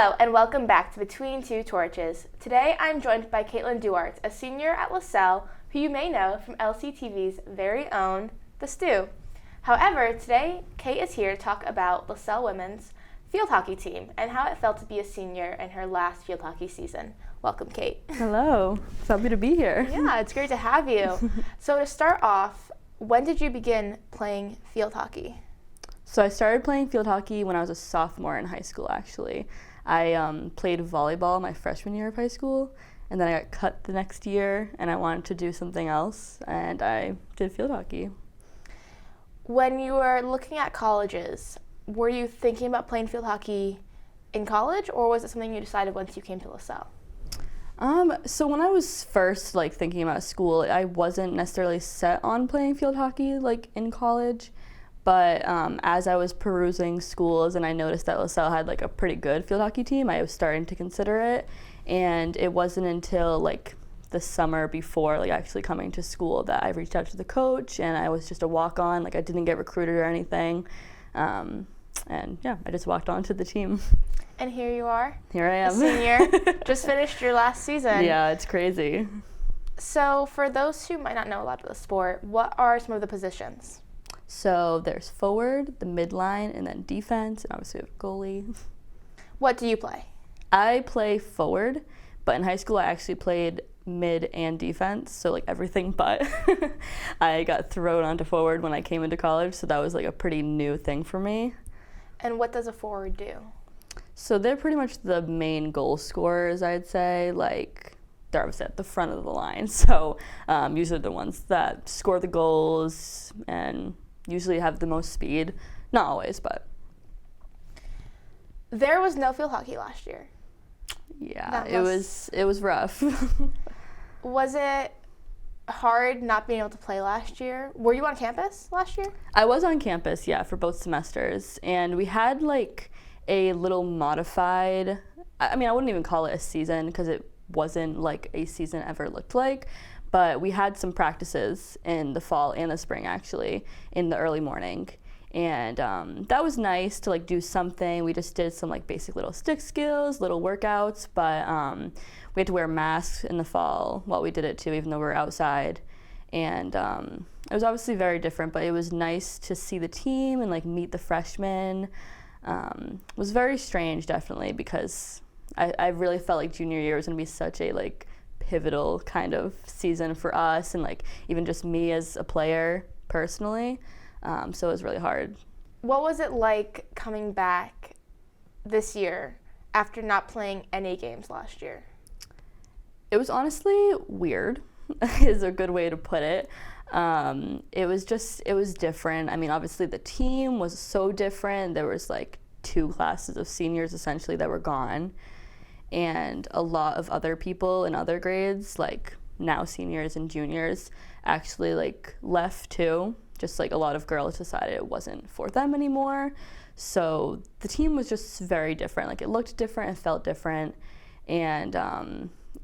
Hello and welcome back to Between Two Torches. Today I'm joined by Duarte, a senior at Lasalle, who you may know from LCTV's very own The Stew. However, today Kait is here to talk about Lasalle women's field hockey team and how it felt to be a senior in her last field hockey season. Welcome, Kait. Hello. It's happy to be here. Yeah, it's great to have you. So to start off, when did you begin playing field hockey? So I started playing field hockey when I was a sophomore in high school, actually. I played volleyball my freshman year of high school, and then I got cut the next year, and I wanted to do something else, and I did field hockey. When you were looking at colleges, were you thinking about playing field hockey in college, or was it something you decided once you came to LaSalle? So when I was first thinking about school, I wasn't necessarily set on playing field hockey in college. But as I was perusing schools and I noticed that LaSalle had a pretty good field hockey team, I was starting to consider it. And it wasn't until the summer before actually coming to school that I reached out to the coach, and I was just a walk-on. I didn't get recruited or anything. And yeah, I just walked on to the team. And here you are. Here I am. A senior. Just finished your last season. Yeah, it's crazy. So for those who might not know a lot about the sport, what are some of the positions? So there's forward, the midline, and then defense, and obviously we have goalie. What do you play? I play forward, but in high school I actually played mid and defense, so everything but. I got thrown onto forward when I came into college, so that was a pretty new thing for me. And what does a forward do? So they're pretty much the main goal scorers, I'd say. They're obviously at the front of the line, so usually the ones that score the goals and usually have the most speed. Not always, but. There was no field hockey last year. Yeah, it was rough. Was it hard not being able to play last year? Were you on campus last year? I was on campus, yeah, for both semesters. And we had a little modified, I wouldn't even call it a season because it wasn't a season ever looked like. But we had some practices in the fall and the spring, actually, in the early morning. And that was nice to do something. We just did some basic little stick skills, little workouts, but we had to wear masks in the fall while we did it too, even though we were outside. And it was obviously very different, but it was nice to see the team and meet the freshmen. It was very strange, definitely, because I really felt like junior year was going to be such a pivotal kind of season for us, and even just me as a player personally. So it was really hard. What was it like coming back this year after not playing any games last year? It was honestly weird, is a good way to put it. It was different. Obviously the team was so different. There was 2 classes of seniors essentially that were gone, and a lot of other people in other grades, now seniors and juniors, actually left too. Just a lot of girls decided it wasn't for them anymore. So the team was just very different. It looked different and felt different, and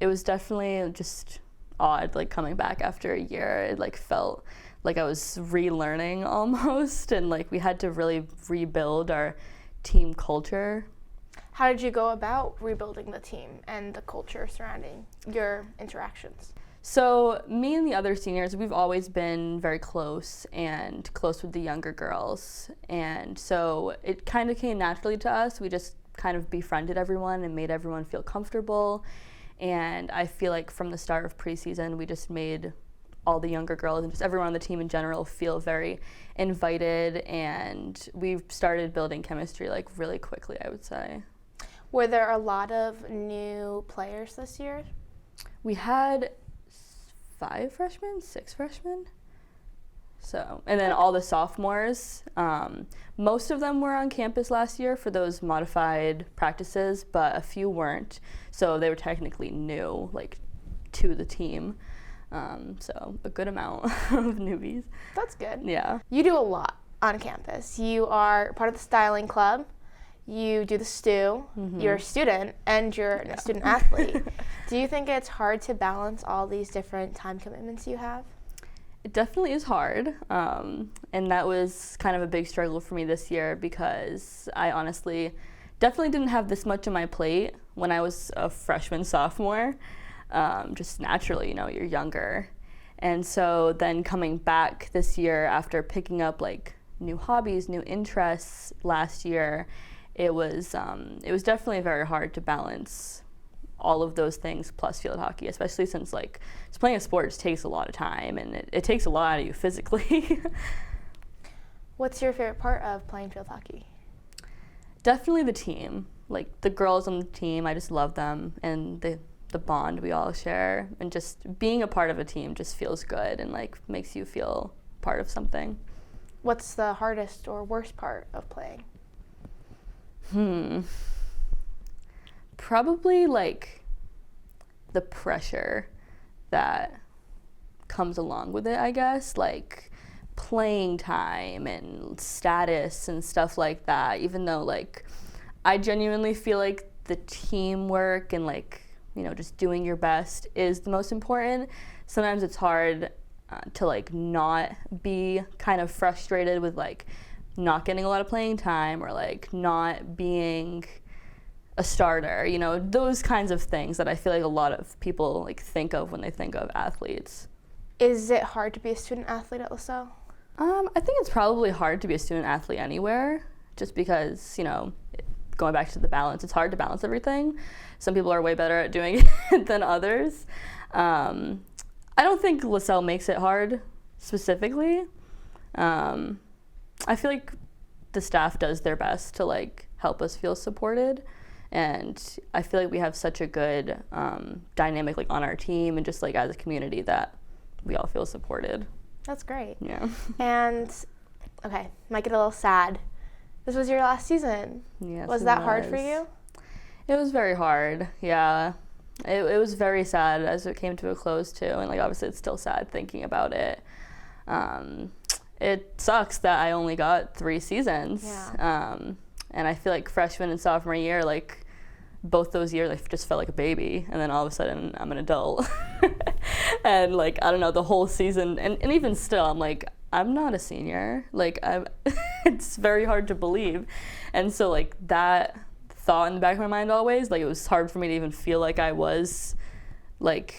it was definitely just odd comoming back after a year. It felt like I was relearning almost, and we had to really rebuild our team culture. How did you go about rebuilding the team and the culture surrounding your interactions? So me and the other seniors, we've always been very close with the younger girls. And so it kind of came naturally to us. We just kind of befriended everyone and made everyone feel comfortable. And I feel from the start of preseason, we just made all the younger girls and just everyone on the team in general feel very invited. And we've started building chemistry really quickly, I would say. Were there a lot of new players this year? We had 6 freshmen. So, and then all the sophomores. Most of them were on campus last year for those modified practices, but a few weren't. So they were technically new, to the team. So a good amount of newbies. That's good. Yeah. You do a lot on campus. You are part of the styling club. You do the stew, you're a student, and you're a student athlete. Do you think it's hard to balance all these different time commitments you have? It definitely is hard, and that was kind of a big struggle for me this year because I honestly definitely didn't have this much on my plate when I was a freshman, sophomore. Just naturally, you're younger. And so then coming back this year after picking up like new hobbies, new interests last year, it was definitely very hard to balance all of those things plus field hockey, especially since like just playing a sport just takes a lot of time and it takes a lot out of you physically. What's your favorite part of playing field hockey? Definitely the team. Like the girls on the team, I just love them, and the bond we all share, and just being a part of a team just feels good and like makes you feel part of something. What's the hardest or worst part of playing? Probably like the pressure that comes along with it, I guess, like playing time and status and stuff like that, even though like I genuinely feel like the teamwork and like, just doing your best is the most important. Sometimes it's hard to like not be kind of frustrated with like not getting a lot of playing time or like not being a starter, those kinds of things that I feel like a lot of people like think of when they think of athletes. Is it hard to be a student athlete at Lasalle? I think it's probably hard to be a student athlete anywhere, just because, going back to the balance, it's hard to balance everything. Some people are way better at doing it than others. I don't think Lasalle makes it hard specifically. I feel like the staff does their best to like help us feel supported, and I feel like we have such a good dynamic like on our team and just like as a community that we all feel supported. That's great. Yeah. And okay, might get a little sad. This was your last season. Yes. Was that hard for you? It was very hard. Yeah. It was very sad as it came to a close too, and like obviously it's still sad thinking about it. It sucks that I only got 3 seasons. Yeah. And I feel like freshman and sophomore year, like both those years, I just felt like a baby, and then all of a sudden I'm an adult. And like I don't know, the whole season, and even still, I'm like, I'm not a senior. Like it's very hard to believe, and so like that thought in the back of my mind always, like it was hard for me to even feel like I was like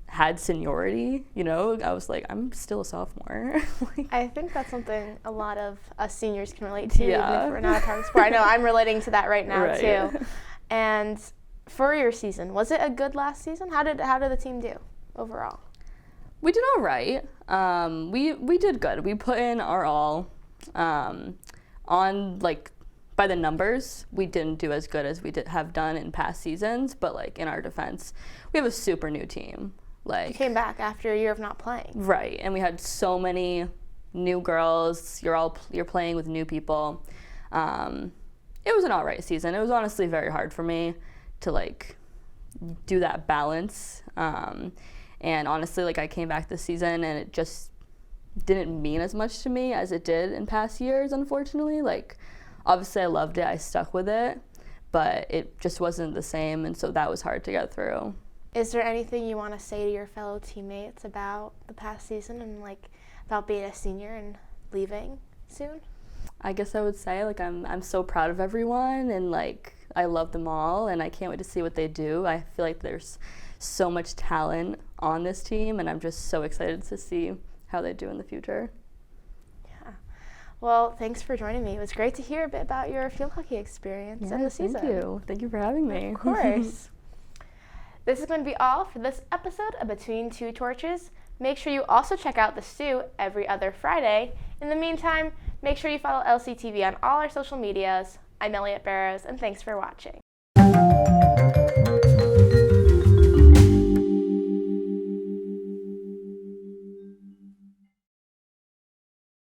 had seniority, I was like, I'm still a sophomore. I think that's something a lot of us seniors can relate to, Yeah. even if we're not a part of sport. I know I'm relating to that right now Right. too. And for your season, was it a good last season? How did the team do overall? We did all right. We did good. We put in our all. On like by the numbers, we didn't do as good as we have done in past seasons. But like in our defense, we have a super new team. Like You came back after a year of not playing. right, and we had so many new girls. You're playing with new people. It was an all right season. It was honestly very hard for me to like do that balance. And honestly, like I came back this season and it just didn't mean as much to me as it did in past years, unfortunately. Like obviously I loved it, I stuck with it, but it just wasn't the same, and so that was hard to get through. Is there anything you want to say to your fellow teammates about the past season and like about being a senior and leaving soon? I guess I would say like I'm so proud of everyone, and like I love them all, and I can't wait to see what they do. I feel like there's so much talent on this team, and I'm just so excited to see how they do in the future. Yeah. Well, thanks for joining me. It was great to hear a bit about your field hockey experience and the season. Thank you. Thank you for having me. Of course. This is going to be all for this episode of Between Two Torches. Make sure you also check out The Stew every other Friday. In the meantime, make sure you follow LCTV on all our social medias. I'm Elliot Barrows, and thanks for watching.